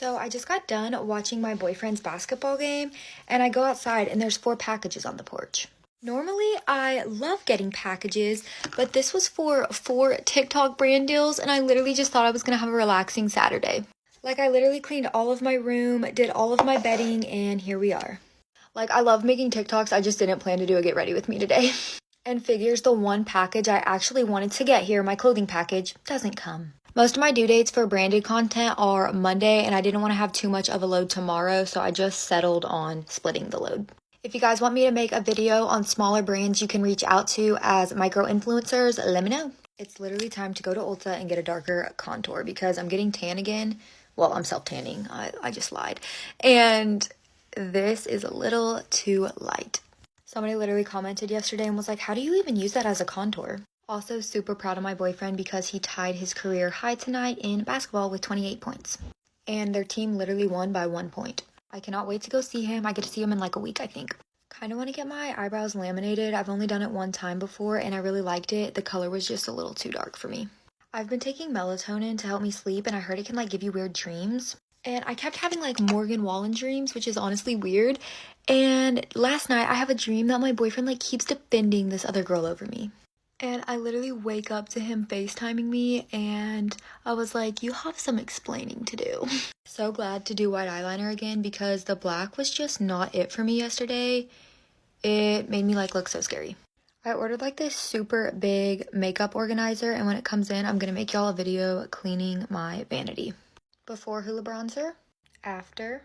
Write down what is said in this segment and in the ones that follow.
So I just got done watching my boyfriend's basketball game, and I go outside and there's 4 packages on the porch. Normally, I love getting packages, but this was for 4 TikTok brand deals, and I literally just thought I was gonna have a relaxing Saturday. Like, I literally cleaned all of my room, did all of my bedding, and here we are. Like, I love making TikToks, I just didn't plan to do a get ready with me today. And figures the one package I actually wanted to get here, my clothing package, doesn't come. Most of my due dates for branded content are Monday, and I didn't want to have too much of a load tomorrow, so I just settled on splitting the load. If you guys want me to make a video on smaller brands you can reach out to as micro-influencers, let me know. It's literally time to go to Ulta and get a darker contour because I'm getting tan again. Well, I'm self-tanning. I just lied. And this is a little too light. Somebody literally commented yesterday and was like, how do you even use that as a contour? Also super proud of my boyfriend because he tied his career high tonight in basketball with 28 points. And their team literally won by 1 point. I cannot wait to go see him. I get to see him in like a week, I think. Kind of want to get my eyebrows laminated. I've only done it one time before and I really liked it. The color was just a little too dark for me. I've been taking melatonin to help me sleep and I heard it can like give you weird dreams. And I kept having like Morgan Wallen dreams, which is honestly weird. And last night I have a dream that my boyfriend like keeps defending this other girl over me. And I literally wake up to him FaceTiming me and I was like, you have some explaining to do. So glad to do white eyeliner again because the black was just not it for me yesterday. It made me like look so scary. I ordered like this super big makeup organizer and when it comes in, I'm gonna make y'all a video cleaning my vanity. Before Hoola bronzer, after,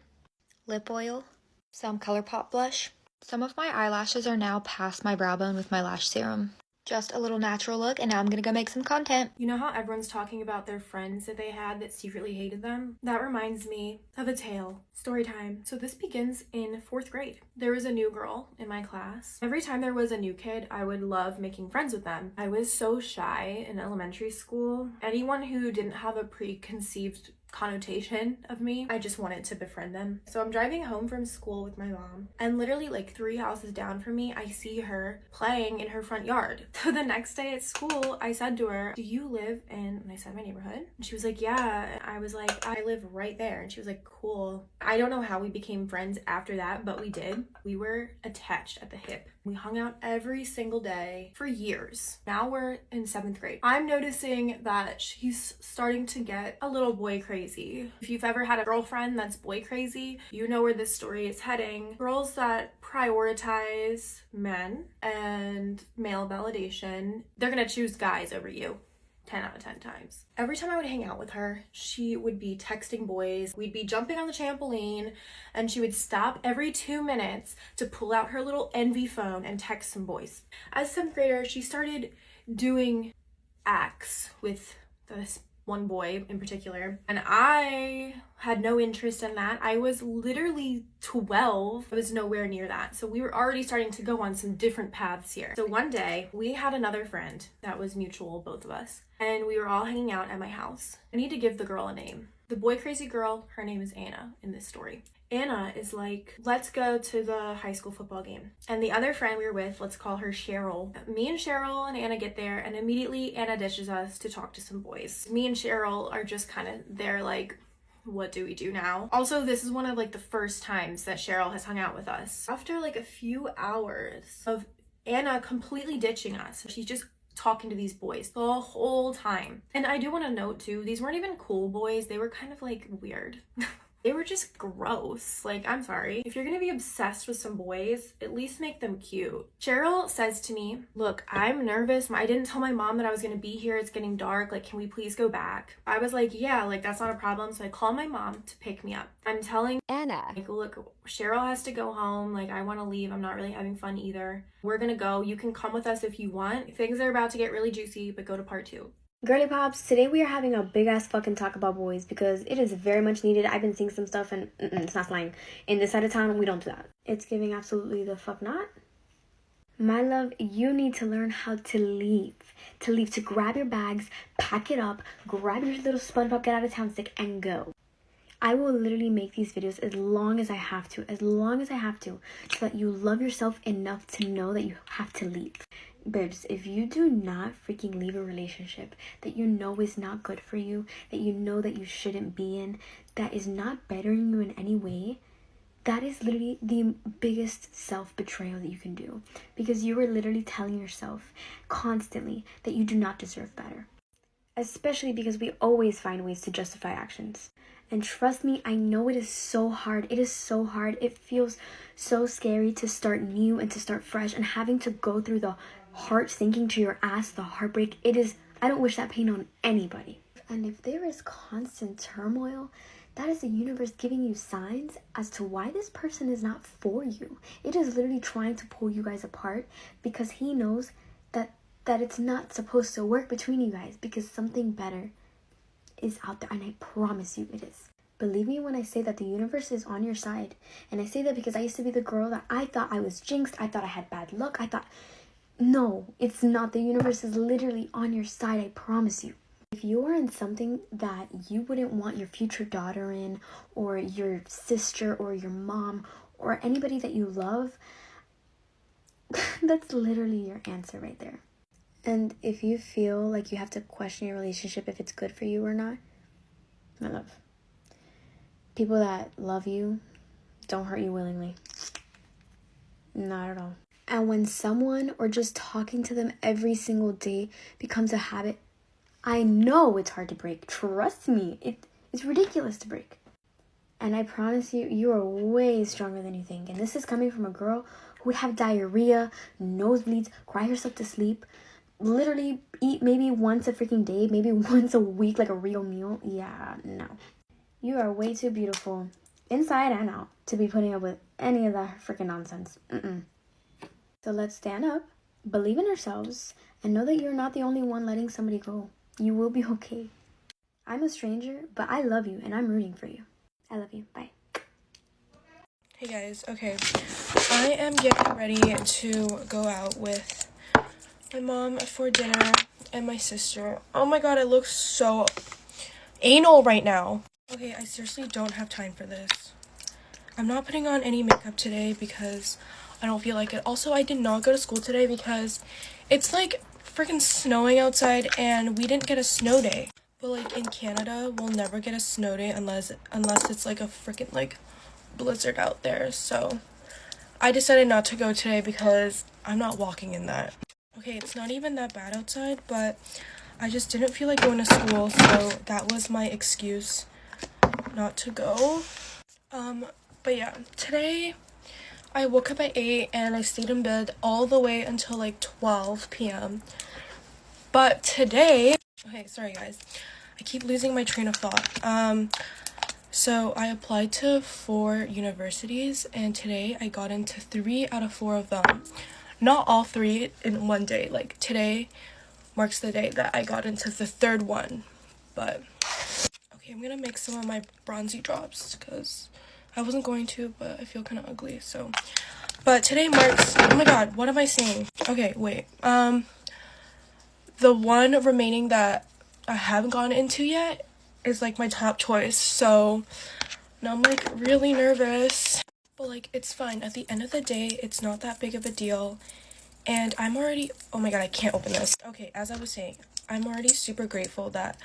lip oil, some ColourPop blush. Some of my eyelashes are now past my brow bone with my lash serum. Just a little natural look, and now I'm gonna go make some content. You know how everyone's talking about their friends that they had that secretly hated them? That reminds me of a tale. Story time. So this begins in 4th grade. There was a new girl in my class. Every time there was a new kid, I would love making friends with them. I was so shy in elementary school. Anyone who didn't have a preconceived connotation of me, I just wanted to befriend them. So I'm driving home from school with my mom and literally like 3 houses down from me, I see her playing in her front yard. So the next day at school, I said to her, do you live in, and I said my neighborhood, and she was like, yeah. And I was like, I live right there. And she was like, cool. I don't know how we became friends after that, but we did. We were attached at the hip. We hung out every single day for years. Now we're in 7th grade. I'm noticing that she's starting to get a little boy crazy. If you've ever had a girlfriend that's boy crazy, you know where this story is heading. Girls that prioritize men and male validation, they're gonna choose guys over you. 10 out of 10 times. Every time I would hang out with her, she would be texting boys. We'd be jumping on the trampoline and she would stop every 2 minutes to pull out her little Envy phone and text some boys. As a 7th grader, she started doing acts with this one boy in particular, and I had no interest in that. I was literally 12. I was nowhere near that. So we were already starting to go on some different paths here. So one day we had another friend that was mutual, both of us, and we were all hanging out at my house. I need to give the girl a name. The boy crazy girl, her name is Anna in this story. Anna is like, let's go to the high school football game. And the other friend we were with, let's call her Cheryl. Me and Cheryl and Anna get there and immediately Anna ditches us to talk to some boys. Me and Cheryl are just kind of there like, what do we do now? Also, this is one of like the first times that Cheryl has hung out with us. After like a few hours of Anna completely ditching us, she's just talking to these boys the whole time. And I do want to note too, these weren't even cool boys. They were kind of like weird. They were just gross. Like, I'm sorry. If you're gonna be obsessed with some boys, at least make them cute. Cheryl says to me, look, I'm nervous. I didn't tell my mom that I was gonna be here. It's getting dark. Like, can we please go back? I was like, yeah, like that's not a problem. So I call my mom to pick me up. I'm telling Anna, like, look, Cheryl has to go home. Like, I wanna leave. I'm not really having fun either. We're gonna go. You can come with us if you want. Things are about to get really juicy, but go to part 2. Girly Pops, today we are having a big ass fucking talk about boys because it is very much needed. I've been seeing some stuff and it's not flying. In this side of town, we don't do that. It's giving absolutely the fuck not. My love, you need to learn how to leave. To grab your bags, pack it up, grab your little SpongeBob get out of town stick and go. I will literally make these videos as long as I have to, so that you love yourself enough to know that you have to leave. Babes, if you do not freaking leave a relationship that you know is not good for you, that you know that you shouldn't be in, that is not bettering you in any way, that is literally the biggest self-betrayal that you can do. Because you are literally telling yourself constantly that you do not deserve better. Especially because we always find ways to justify actions. And trust me, I know it is so hard. It is so hard. It feels so scary to start new and to start fresh and having to go through the heart sinking to your ass, the heartbreak. I don't wish that pain on anybody. And if there is constant turmoil, that is the universe giving you signs as to why this person is not for you. It is literally trying to pull you guys apart because he knows that it's not supposed to work between you guys because something better is out there, and I promise you it is. Believe me when I say that the universe is on your side. And I say that because I used to be the girl that I thought I was jinxed. I thought I had bad luck. No, it's not. The universe is literally on your side, I promise you. If you are in something that you wouldn't want your future daughter in, or your sister, or your mom, or anybody that you love, that's literally your answer right there. And if you feel like you have to question your relationship if it's good for you or not, my love, people that love you don't hurt you willingly. Not at all. And when someone or just talking to them every single day becomes a habit, I know it's hard to break. Trust me, it's ridiculous to break. And I promise you, you are way stronger than you think. And this is coming from a girl who would have diarrhea, nosebleeds, cry herself to sleep, literally eat maybe once a freaking day, maybe once a week, like a real meal. Yeah, no. You are way too beautiful, inside and out, to be putting up with any of that freaking nonsense. So let's stand up, believe in ourselves, and know that you're not the only one letting somebody go. You will be okay. I'm a stranger, but I love you, and I'm rooting for you. I love you. Bye. Hey guys, okay. I am getting ready to go out with my mom for dinner and my sister. Oh my god, I look so anal right now. Okay, I seriously don't have time for this. I'm not putting on any makeup today because I don't feel like it. Also, I did not go to school today because it's like freaking snowing outside and we didn't get a snow day. But like in Canada, we'll never get a snow day unless it's like a freaking like blizzard out there. So I decided not to go today because I'm not walking in that. Okay, it's not even that bad outside, but I just didn't feel like going to school, so that was my excuse not to go. But yeah, today I woke up at 8 and I stayed in bed all the way until like 12 p.m. But today, okay, sorry guys, I keep losing my train of thought. So I applied to 4 universities and today I got into 3 out of 4 of them. Not all 3 in one day. Like today marks the day that I got into the 3rd one. But okay, I'm gonna make some of my bronzy drops because I wasn't going to, but I feel kind of ugly. So, but today marks. Oh my god, what am I saying? Okay, wait. The one remaining that I haven't gone into yet is like my top choice. So now I'm like really nervous. But like, it's fine. At the end of the day, it's not that big of a deal. And I'm already, oh my god, I can't open this. Okay, as I was saying, I'm already super grateful that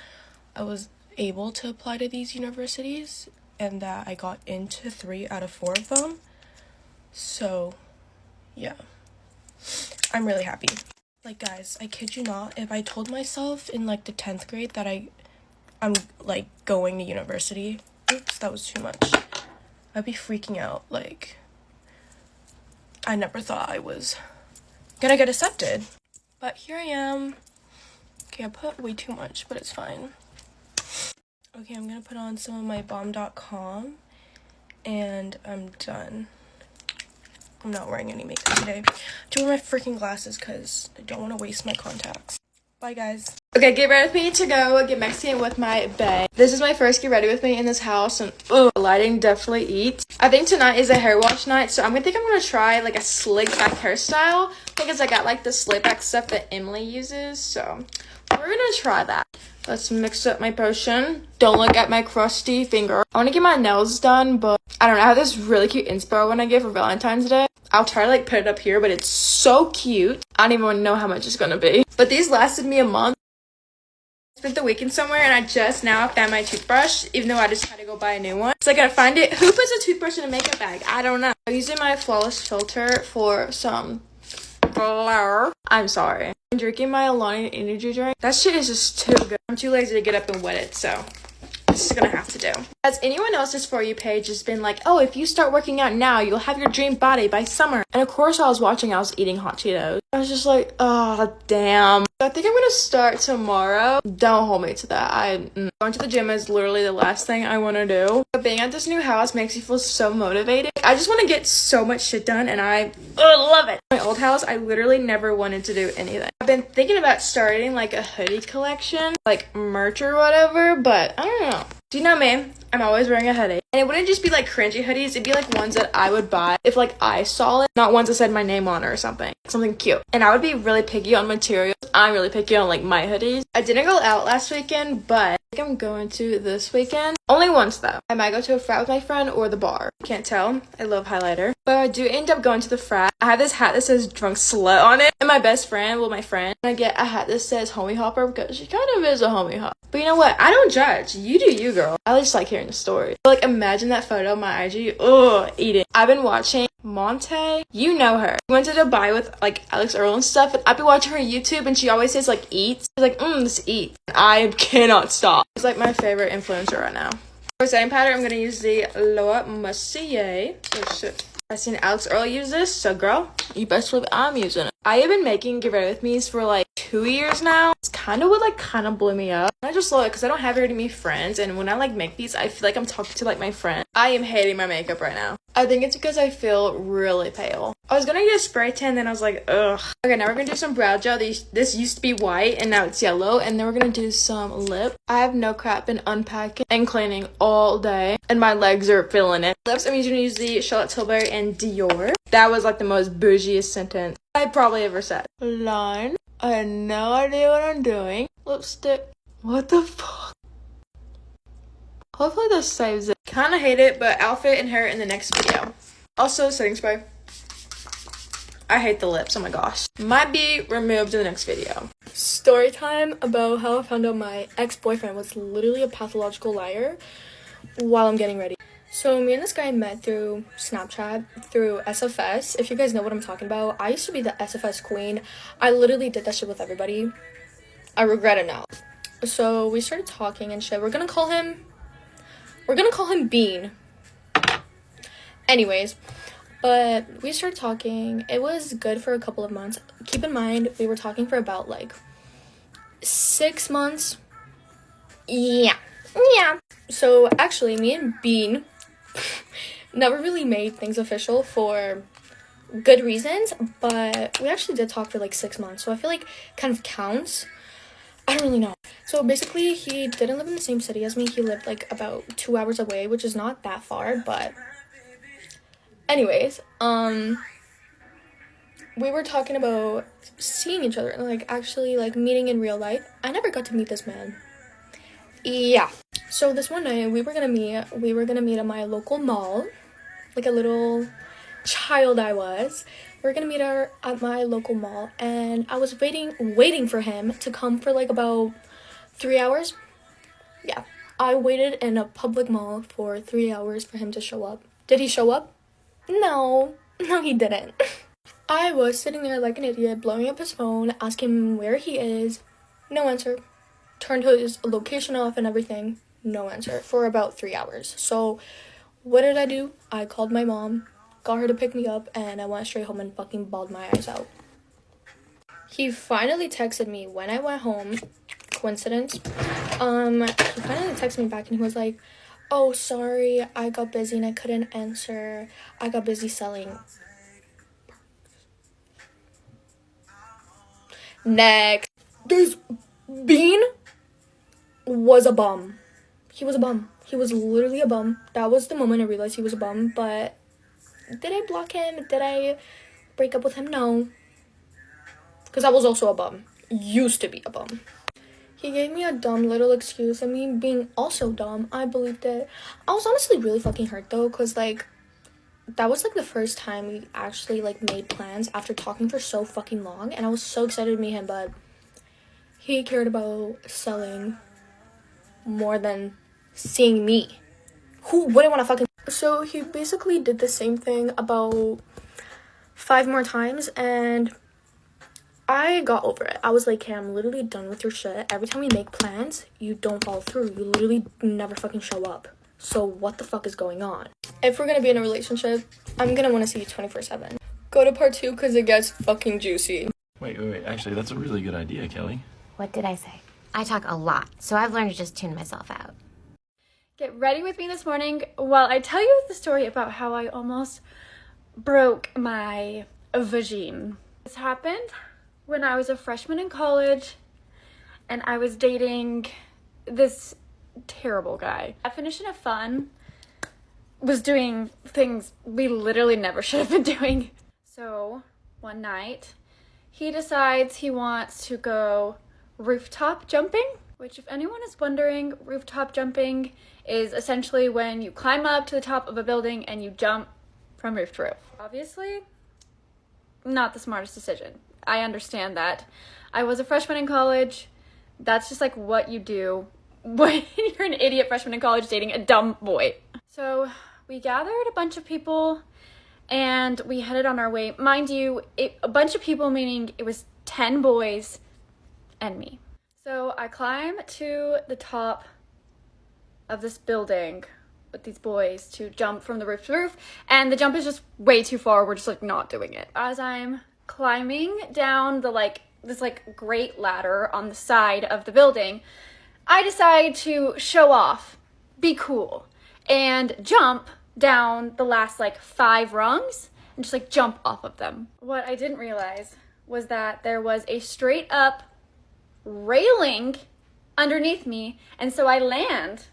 I was able to apply to these universities and that I got into 3 out of 4 of them. So, yeah. I'm really happy. Like, guys, I kid you not, if I told myself in like the 10th grade that I'm like going to university, oops, that was too much. I'd be freaking out. Like, I never thought I was gonna get accepted. But here I am. Okay, I put way too much, but it's fine. Okay, I'm gonna put on some of my bomb.com and I'm done. I'm not wearing any makeup today. I do wear my freaking glasses because I don't want to waste my contacts. Bye, guys. Okay, get ready with me to go get Mexican with my bae. This is my first get ready with me in this house, and lighting definitely eats. I think tonight is a hair wash night, so I'm gonna try like a slick back hairstyle because I got like the slick back stuff that Emily uses. So we're gonna try that. Let's mix up my potion. Don't look at my crusty finger. I want to get my nails done, but I don't know. I have this really cute inspo when I get for Valentine's Day. I'll try to like put it up here, but it's so cute. I don't even know how much it's gonna be. But these lasted me a month. I spent the weekend somewhere and I just now found my toothbrush, even though I just had to go buy a new one. So I gotta find it. Who puts a toothbrush in a makeup bag? I don't know. I'm using my Flawless filter for some flour. I'm sorry. I'm drinking my Alani energy drink. That shit is just too good. I'm too lazy to get up and wet it, so this is gonna have to do. Has anyone else's For You page just been like, oh, if you start working out now, you'll have your dream body by summer? And of course I was eating hot Cheetos. I was just like, oh, damn. I think I'm gonna start tomorrow. Don't hold me to that. Going to the gym is literally the last thing I want to do. But being at this new house makes me feel so motivated. I just want to get so much shit done, and I love it. My old house, I literally never wanted to do anything. I've been thinking about starting like a hoodie collection, like merch or whatever, but I don't know. Do you know me? I'm always wearing a hoodie. And it wouldn't just be like cringy hoodies, it'd be like ones that I would buy if like I saw it, not ones that said my name on it or something. Something cute. And I would be really picky on materials. I'm really picky on like my hoodies. I didn't go out last weekend, but I think I'm going to this weekend. Only once though. I might go to a frat with my friend or the bar. Can't tell. I love highlighter. But I do end up going to the frat. I have this hat that says drunk slut on it. And my best friend, well my friend, I get a hat that says homie hopper because she kind of is a homie hop. But you know what? I don't judge. You do you, girl. I just like hearing the story. But, like, imagine that photo on my IG. Ugh, eating. I've been watching Monte. You know her. We went to Dubai with, like, Alex Earl and stuff. And I've been watching her YouTube, and she always says, like, eats. She's like, this eats. I cannot stop. She's, like, my favorite influencer right now. For setting powder, I'm going to use the Loa Mercier. Oh, shit. I've seen Alex Earl use this, so girl, you best believe I'm using it. I have been making Get Ready With Me's for like 2 years now. It's kind of what like kind of blew me up. I just love it because I don't have very many friends, and when I like make these, I feel like I'm talking to like my friend. I am hating my makeup right now. I think it's because I feel really pale. I was gonna get a spray tan, then I was like, ugh. Okay, now we're gonna do some brow gel. This used to be white and now it's yellow, and then we're gonna do some lip. I have no crap been unpacking and cleaning all day, and my legs are feeling it. Lips, I'm usually gonna use the Charlotte Tilbury and Dior. That was like the most bougiest sentence I probably ever said. Line. I had no idea what I'm doing. Lipstick. What the fuck? Hopefully this saves it. Kinda hate it, but outfit and hair in the next video. Also, setting spray. I hate the lips, oh my gosh. Might be removed in the next video. Story time about how I found out my ex-boyfriend was literally a pathological liar while I'm getting ready. So me and this guy met through Snapchat, through SFS. If you guys know what I'm talking about, I used to be the SFS queen. I literally did that shit with everybody. I regret it now. So we started talking and shit. We're gonna call him Bean. Anyways, but we started talking. It was good for a couple of months. Keep in mind, we were talking for about like 6 months. Yeah. So actually, me and Bean never really made things official for good reasons, but we actually did talk for like 6 months, so I feel like kind of counts. I don't really know. So basically, he didn't live in the same city as me. He lived like about 2 hours away, which is not that far, but anyways, we were talking about seeing each other and like actually like meeting in real life. I never got to meet this man. Yeah. So this one night we were gonna meet at my local mall, like a little child I was. We were gonna meet her at my local mall, and I was waiting for him to come for like about 3 hours. Yeah, I waited in a public mall for 3 hours for him to show up. Did he show up? No, he didn't. I was sitting there like an idiot, blowing up his phone, asking him where he is. No answer. Turned his location off and everything. No answer for about 3 hours. So what did I do? I called my mom, got her to pick me up, and I went straight home and fucking bawled my eyes out. He finally texted me when I went home. Coincidence? He finally texted me back and he was like, oh, sorry, I got busy and I couldn't answer. I got busy selling. Next. This Bean was a bum. He was a bum. He was literally a bum. That was the moment I realized he was a bum, but did I block him? Did I break up with him? No. Because I was also a bum. Used to be a bum. He gave me a dumb little excuse, and me being also dumb, I believed it. I was honestly really fucking hurt though, cause like that was like the first time we actually like made plans after talking for so fucking long, and I was so excited to meet him, but he cared about selling more than seeing me. Who wouldn't want to fucking... So he basically did the same thing about 5 more times, and I got over it. I was like, hey, I'm literally done with your shit. Every time we make plans, you don't follow through. You literally never fucking show up. So what the fuck is going on? If we're gonna be in a relationship, I'm gonna want to see you 24/7. Go to part 2 because it gets fucking juicy. Wait. Actually, that's a really good idea, Kelly. What did I say? I talk a lot, so I've learned to just tune myself out. Get ready with me this morning while I tell you the story about how I almost broke my vagine. This happened when I was a freshman in college and I was dating this terrible guy. Definition of fun was doing things we literally never should have been doing. So one night he decides he wants to go rooftop jumping, which if anyone is wondering, rooftop jumping is essentially when you climb up to the top of a building and you jump from roof to roof. Obviously, not the smartest decision. I understand that. I was a freshman in college. That's just like what you do when you're an idiot freshman in college dating a dumb boy. So we gathered a bunch of people and we headed on our way. Mind you, a bunch of people meaning it was 10 boys and me. So I climb to the top of this building with these boys to jump from the roof to roof, and the jump is just way too far. We're just like not doing it. As I'm climbing down this great ladder on the side of the building, I decide to show off, be cool, and jump down the last 5 rungs and just jump off of them. What I didn't realize was that there was a straight up railing underneath me, and so I land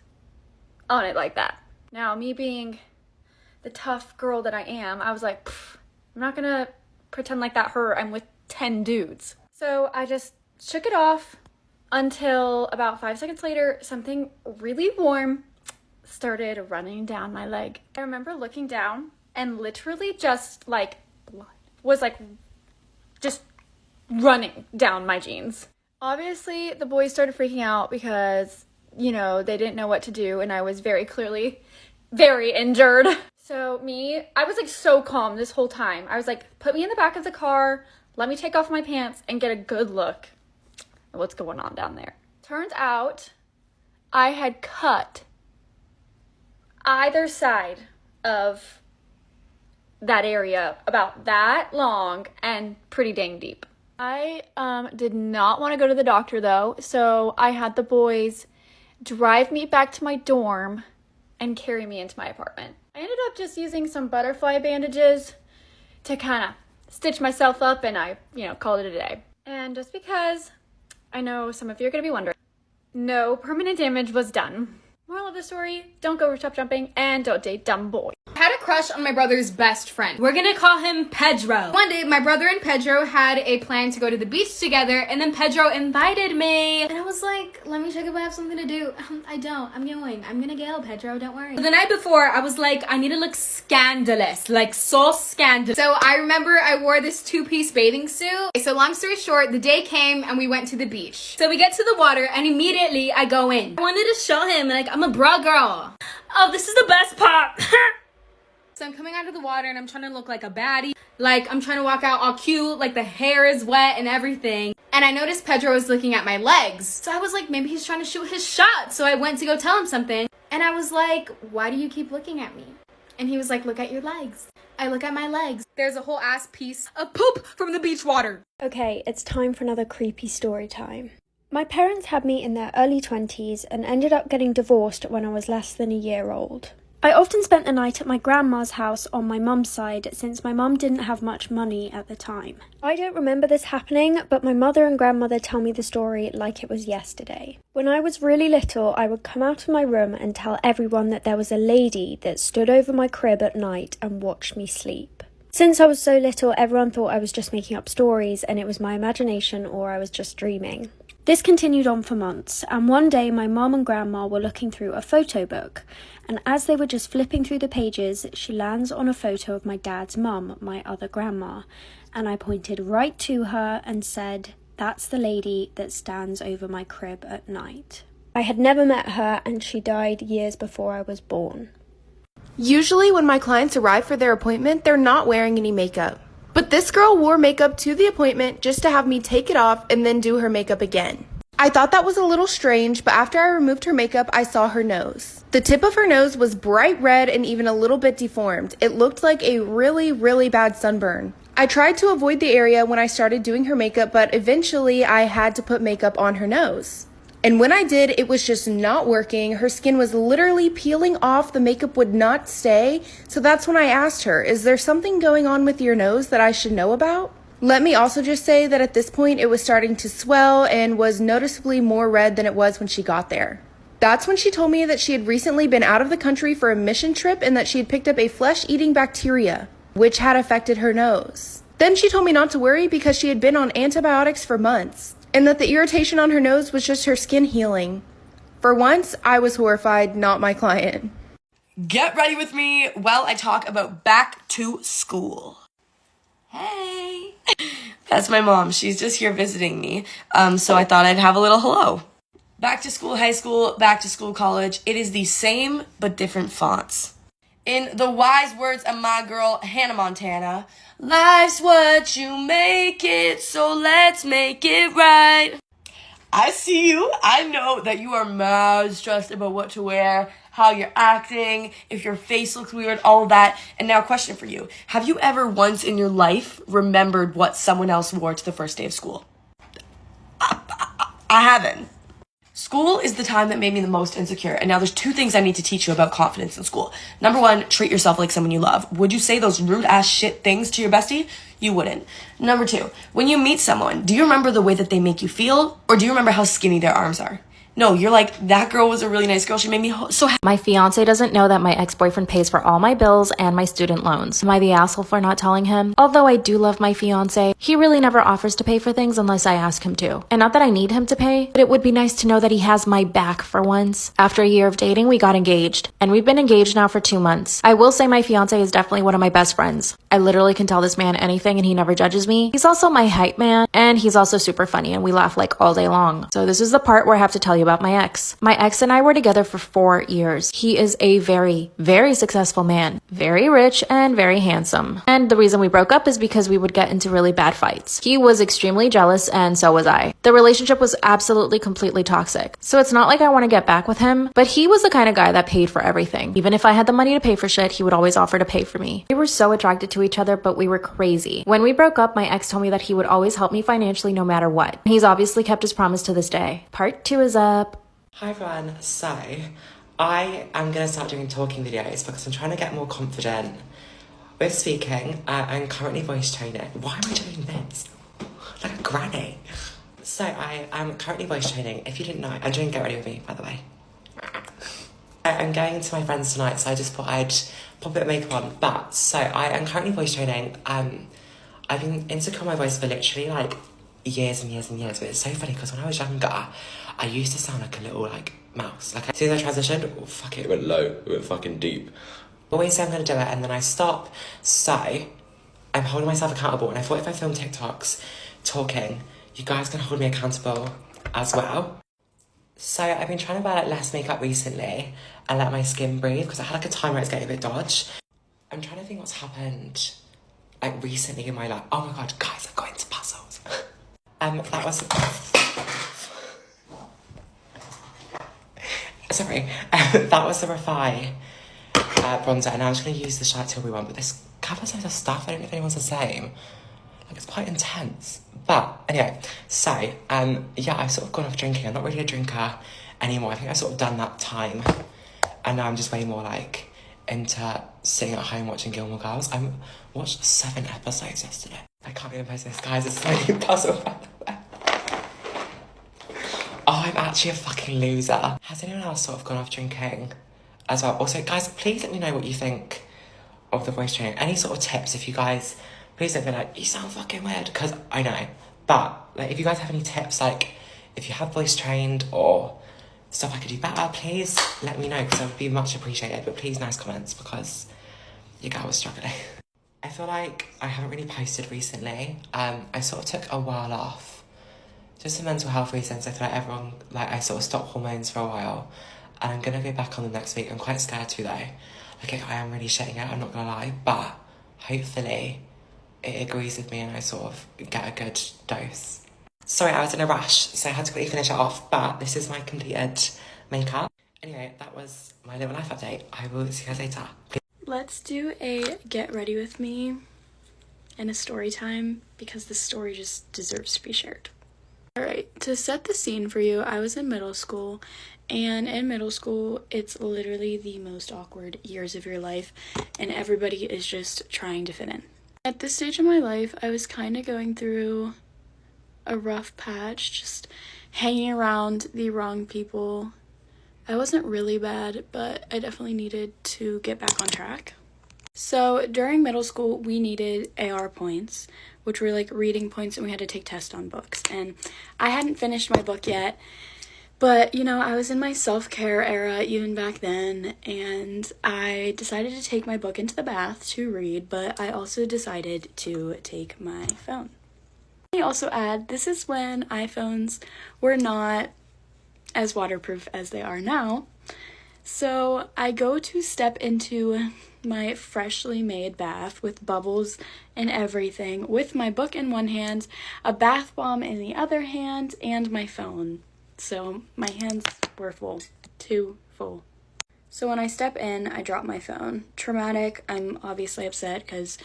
on it like that. Now, me being the tough girl that I am, I was like, I'm not gonna pretend like that hurt. I'm with 10 dudes. So I just shook it off until about 5 seconds later, something really warm started running down my leg. I remember looking down and literally just blood was just running down my jeans. Obviously, the boys started freaking out because, they didn't know what to do, and I was very clearly very injured. So I was so calm this whole time. I was like, put me in the back of the car, let me take off my pants and get a good look at what's going on down there. Turns out I had cut either side of that area about that long and pretty dang deep. I did not want to go to the doctor though, so I had the boys drive me back to my dorm and carry me into my apartment. I ended up just using some butterfly bandages to kind of stitch myself up, and I, called it a day. And just because I know some of you are going to be wondering, no permanent damage was done. Moral of the story, don't go rooftop jumping and don't date dumb boys. I had a crush on my brother's best friend. We're gonna call him Pedro. One day, my brother and Pedro had a plan to go to the beach together, and then Pedro invited me. And I was like, let me check if I have something to do. I don't. I'm gonna go, Pedro, don't worry. The night before, I was like, I need to look scandalous, so scandalous. So I remember I wore this 2-piece bathing suit. So long story short, the day came and we went to the beach. So we get to the water and immediately I go in. I wanted to show him, I'm a bra girl. Oh, this is the best part. So I'm coming out of the water and I'm trying to look like a baddie. I'm trying to walk out all cute, the hair is wet and everything. And I noticed Pedro was looking at my legs. So I was like, maybe he's trying to shoot his shot. So I went to go tell him something. And I was like, why do you keep looking at me? And he was like, look at your legs. I look at my legs. There's a whole ass piece of poop from the beach water. Okay, it's time for another creepy story time. My parents had me in their early 20s and ended up getting divorced when I was less than a year old. I often spent the night at my grandma's house on my mum's side since my mum didn't have much money at the time. I don't remember this happening, but my mother and grandmother tell me the story like it was yesterday. When I was really little, I would come out of my room and tell everyone that there was a lady that stood over my crib at night and watched me sleep. Since I was so little, everyone thought I was just making up stories and it was my imagination or I was just dreaming. This continued on for months, and one day my mom and grandma were looking through a photo book, and as they were just flipping through the pages, she lands on a photo of my dad's mum, my other grandma, and I pointed right to her and said, "That's the lady that stands over my crib at night." I had never met her, and she died years before I was born. Usually when my clients arrive for their appointment, they're not wearing any makeup. But this girl wore makeup to the appointment just to have me take it off and then do her makeup again. I thought that was a little strange, but after I removed her makeup, I saw her nose. The tip of her nose was bright red and even a little bit deformed. It looked like a really, really bad sunburn. I tried to avoid the area when I started doing her makeup, but eventually I had to put makeup on her nose. And when I did, it was just not working. Her skin was literally peeling off. The makeup would not stay. So that's when I asked her, is there something going on with your nose that I should know about? Let me also just say that at this point, it was starting to swell and was noticeably more red than it was when she got there. That's when she told me that she had recently been out of the country for a mission trip and that she had picked up a flesh-eating bacteria, which had affected her nose. Then she told me not to worry because she had been on antibiotics for months, and that the irritation on her nose was just her skin healing. For once, I was horrified, not my client. Get ready with me while I talk about back to school. Hey! That's my mom. She's just here visiting me, so I thought I'd have a little hello. Back to school high school, back to school college. It is the same but different fonts. In the wise words of my girl, Hannah Montana, life's what you make it, so let's make it right. I see you. I know that you are mad stressed about what to wear, how you're acting, if your face looks weird, all that. And now a question for you. Have you ever once in your life remembered what someone else wore to the first day of school? I haven't. School is the time that made me the most insecure. And now there's two things I need to teach you about confidence in school. Number one, treat yourself like someone you love. Would you say those rude ass shit things to your bestie? You wouldn't. Number two, when you meet someone, do you remember the way that they make you feel? Or do you remember how skinny their arms are? No, you're like, that girl was a really nice girl. She made me so happy. My fiance doesn't know that my ex-boyfriend pays for all my bills and my student loans. Am I the asshole for not telling him? Although I do love my fiance, he really never offers to pay for things unless I ask him to. And not that I need him to pay, but it would be nice to know that he has my back for once. After a year of dating, we got engaged. And we've been engaged now for 2 months. I will say my fiance is definitely one of my best friends. I literally can tell this man anything and he never judges me. He's also my hype man, and he's also super funny and we laugh like all day long. So this is the part where I have to tell you about my ex. My ex and I were together for 4 years. He is a very, very successful man, very rich and very handsome. And the reason we broke up is because we would get into really bad fights. He was extremely jealous and so was I. The relationship was absolutely completely toxic. So it's not like I want to get back with him, but he was the kind of guy that paid for everything. Even if I had the money to pay for shit, he would always offer to pay for me. We were so attracted to each other, but we were crazy. When we broke up, my ex told me that he would always help me financially no matter what. He's obviously kept his promise to this day. Part 2 is up. Hi everyone, so I am going to start doing talking videos because I'm trying to get more confident with speaking. I'm currently voice training. Why am I doing this? Like a granny. So I am currently voice training. If you didn't know, I'm doing Get Ready With Me, by the way. I'm going to my friends tonight, so I just thought I'd pop a bit of makeup on. But, so I am currently voice training. I've been insecure on my voice for literally like years and years and years, but it's so funny because when I was younger, I used to sound like a little like mouse. Like as soon as I transitioned, oh, fuck it, went low, it went fucking deep. Always say I'm gonna do it and then I stop. So I'm holding myself accountable, and I thought if I film TikToks talking, you guys can hold me accountable as well. So I've been trying to wear like less makeup recently and let my skin breathe because I had like a time where it's getting a bit dodgy. I'm trying to think what's happened like recently in my life. Oh my god, guys, I've got into puzzles. That was sorry, that was the Refy bronzer, and now I'm just going to use the Charlotte Tilbury one, but this covers loads of stuff. I don't know if anyone's the same. Like, it's quite intense. But anyway, so yeah, I've sort of gone off drinking. I'm not really a drinker anymore. I think I've sort of done that time, and now I'm just way more like into sitting at home watching Gilmore Girls. I watched 7 episodes yesterday. I can't even post this, guys. It's so many puzzle. Oh, I'm actually a fucking loser. Has anyone else sort of gone off drinking as well? Also, guys, please let me know what you think of the voice training. Any sort of tips, if you guys, please don't be like, you sound fucking weird, because I know. But like, if you guys have any tips, like if you have voice trained or stuff I could do better, please let me know, because I would be much appreciated. But please, nice comments, because your girl was struggling. I feel like I haven't really posted recently. I sort of took a while off, just for mental health reasons. I feel like everyone, I sort of stopped hormones for a while, and I'm gonna go back on the next week. I'm quite scared to though. Like, I am really shitting it, I'm not gonna lie, but hopefully it agrees with me and I sort of get a good dose. Sorry, I was in a rush, so I had to quickly finish it off, but this is my completed makeup. Anyway, that was my little life update. I will see you guys later. Let's do a get ready with me and a story time, because this story just deserves to be shared. Alright, to set the scene for you, I was in middle school, and in middle school, it's literally the most awkward years of your life, and everybody is just trying to fit in. At this stage of my life, I was kind of going through a rough patch, just hanging around the wrong people. I wasn't really bad, but I definitely needed to get back on track. So during middle school, we needed AR points, which were like reading points, and we had to take tests on books. And I hadn't finished my book yet, but you know, I was in my self-care era even back then, and I decided to take my book into the bath to read, but I also decided to take my phone. Let me also add, this is when iPhones were not as waterproof as they are now. So I go to step into my freshly made bath with bubbles and everything, with my book in one hand, a bath bomb in the other hand, and my phone. So my hands were full, too full. So when I step in, I drop my phone. Traumatic. I'm obviously upset because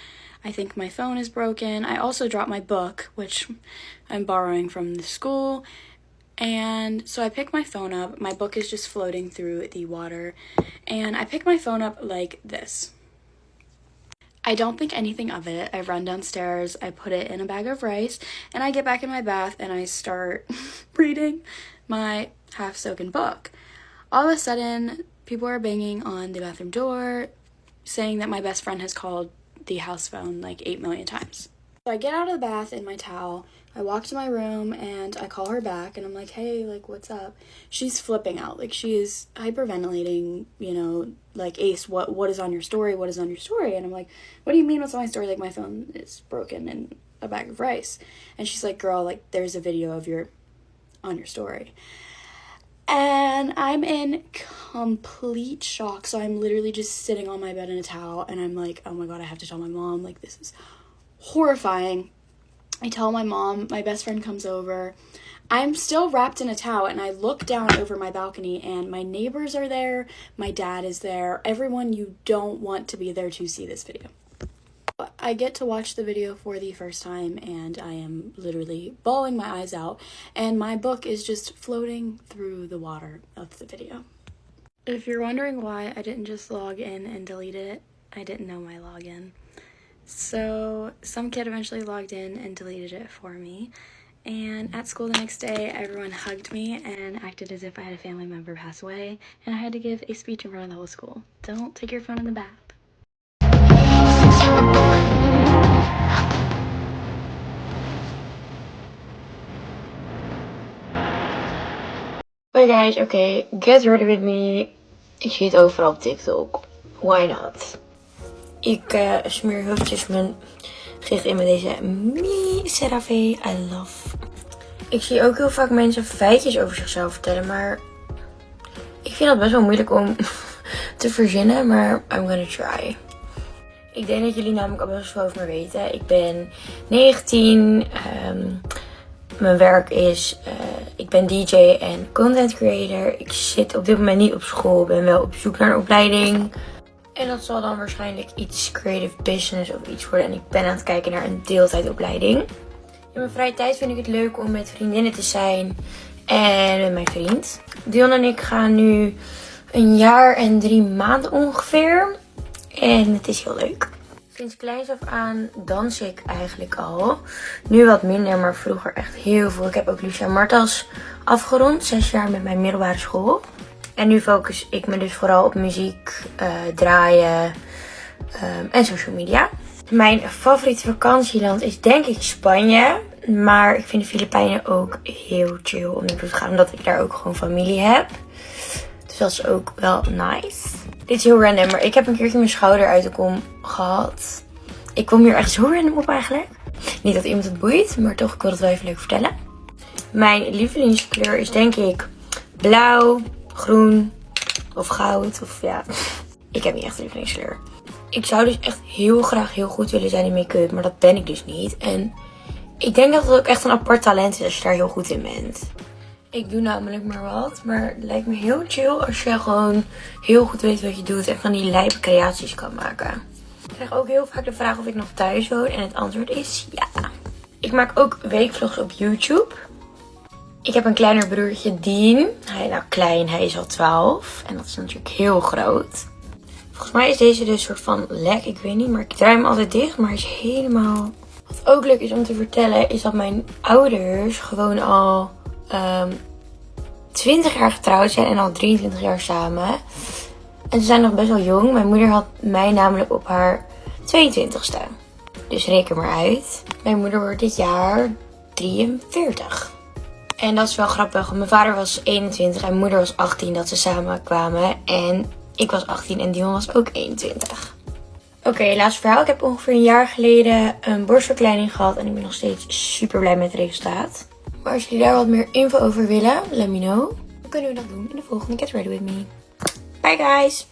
I think my phone is broken. I also dropped my book, which I'm borrowing from the school. And so I pick my phone up. My book is just floating through the water. And I pick my phone up like this. I don't think anything of it. I run downstairs, I put it in a bag of rice, and I get back in my bath and I start reading my half-soaken book. All of a sudden, people are banging on the bathroom door, saying that my best friend has called the house phone like 8 million times. So I get out of the bath in my towel, I walk to my room, and I call her back, and I'm like, hey, like, what's up? She's flipping out, like, she is hyperventilating, you know, like, Ace, what is on your story? What is on your story? And I'm like, what do you mean what's on my story? Like, my phone is broken in a bag of rice. And she's like, girl, like, there's a video of on your story. And I'm in complete shock, so I'm literally just sitting on my bed in a towel, and I'm like, oh my god, I have to tell my mom, like, this is horrifying. I tell my mom, my best friend comes over. I'm still wrapped in a towel, and I look down over my balcony, and my neighbors are there, my dad is there, everyone you don't want to be there to see this video. I get to watch the video for the first time, and I am literally bawling my eyes out, and my book is just floating through the water of the video. If you're wondering why I didn't just log in and delete it, I didn't know my login. So some kid eventually logged in and deleted it for me. And at school the next day, everyone hugged me and acted as if I had a family member pass away. And I had to give a speech in front of the whole school. Don't take your phone in the bath. Hey guys, okay, get ready with me. Ik zie het overal op TikTok. Why not? Ik smeer eventjes mijn gezicht in met deze CeraVe. I love. Ik zie ook heel vaak mensen feitjes over zichzelf vertellen, maar ik vind dat best wel moeilijk om te verzinnen, maar I'm gonna try. Ik denk dat jullie namelijk al best wel over me weten. Ik ben 19. Mijn werk is, ik ben DJ en content creator. Ik zit op dit moment niet op school, ben wel op zoek naar een opleiding. En dat zal dan waarschijnlijk iets creative business of iets worden. En ik ben aan het kijken naar een deeltijdopleiding. In mijn vrije tijd vind ik het leuk om met vriendinnen te zijn en met mijn vriend. Dion en ik gaan nu 1 jaar en 3 maanden ongeveer. En het is heel leuk. Sinds kleins af aan dans ik eigenlijk al. Nu wat minder, maar vroeger echt heel veel. Ik heb ook Lucia Martels afgerond. 6 jaar met mijn middelbare school. En nu focus ik me dus vooral op muziek, draaien en social media. Mijn favoriete vakantieland is denk ik Spanje. Maar ik vind de Filipijnen ook heel chill om naartoe te gaan. Omdat ik daar ook gewoon familie heb. Dus dat is ook wel nice. Dit is heel random, maar ik heb een keertje mijn schouder uit de kom gehad. Ik kwam hier echt zo random op eigenlijk. Niet dat iemand het boeit, maar toch, ik wil het wel even leuk vertellen. Mijn lievelingskleur is denk ik blauw, groen of goud. Of ja, ik heb niet echt een lievelingskleur. Ik zou dus echt heel graag heel goed willen zijn in make-up, maar dat ben ik dus niet. En ik denk dat het ook echt een apart talent is als je daar heel goed in bent. Ik doe namelijk maar wat, maar het lijkt me heel chill als je gewoon heel goed weet wat je doet en van die lijpe creaties kan maken. Ik krijg ook heel vaak de vraag of ik nog thuis woon en het antwoord is ja. Ik maak ook weekvlogs op YouTube. Ik heb een kleiner broertje, Dean. Hij is al 12 en dat is natuurlijk heel groot. Volgens mij is deze dus een soort van lek, ik weet niet, maar ik draai hem altijd dicht, maar hij is helemaal... Wat ook leuk is om te vertellen is dat mijn ouders gewoon al 20 jaar getrouwd zijn en al 23 jaar samen. En ze zijn nog best wel jong. Mijn moeder had mij namelijk op haar 22ste. Dus reken maar uit. Mijn moeder wordt dit jaar 43. En dat is wel grappig. Mijn vader was 21 en mijn moeder was 18 dat ze samen kwamen. En ik was 18 en Dion was ook 21. Oké, laatste verhaal. Ik heb ongeveer een jaar geleden een borstverkleining gehad. En ik ben nog steeds super blij met het resultaat. Maar als jullie daar wat meer info over willen, let me know. Dan kunnen we dat doen in de volgende Get Ready With Me. Bye guys!